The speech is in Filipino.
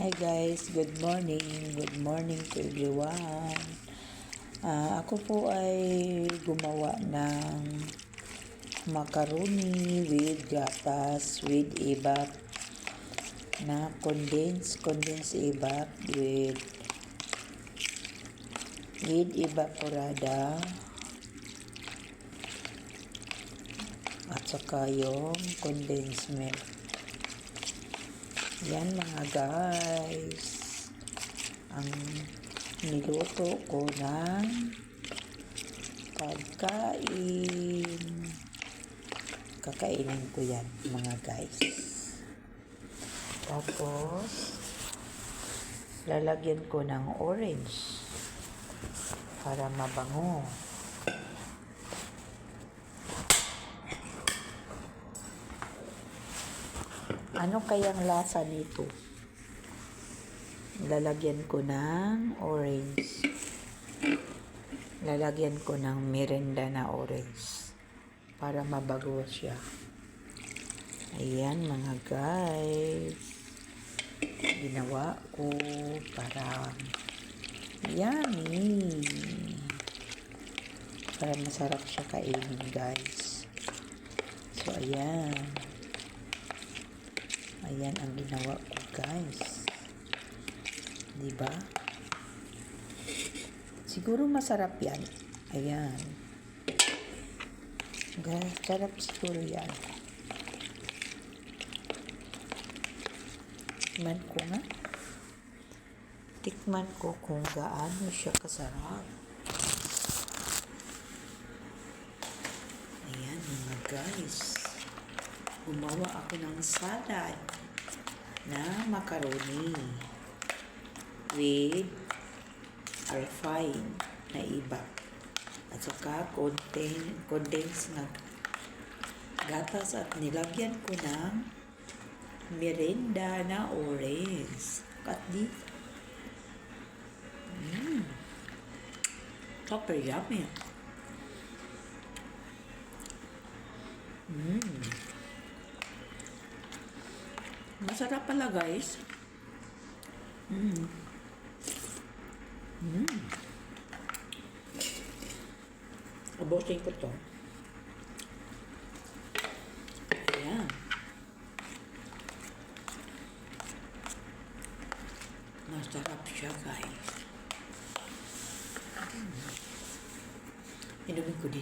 Hi guys, good morning. Good morning to everyone. Ako po ay gumawa ng macaroni with gatas with ebak na condensed ebak with evaporada at saka yung condensed milk. Yan mga guys, ang niluto ko ng pagkain. Kakainin ko yan mga guys. Tapos lalagyan ko ng orange para mabango. Ano kayang lasa nito? Lalagyan ko ng orange. Lalagyan ko ng merinda na orange para mabago siya. Ayan mga guys. Ginawa ko para yummy. Para masarap siya kainin guys. So ayan. Ayan ang ginawa ko guys. Diba? Siguro masarap yan. Ayan. Guys, sarap siguro yan. Tikman ko kung gaano siya kasarap. Ayan mga guys. Gumawa ako ng salad na macaroni with refined na ebak at saka condensed na gatas at nilagyan ko ng merinda na orange. Kat di. Super yummy. Masarap pala guys. Ubusin ko to. Ayan.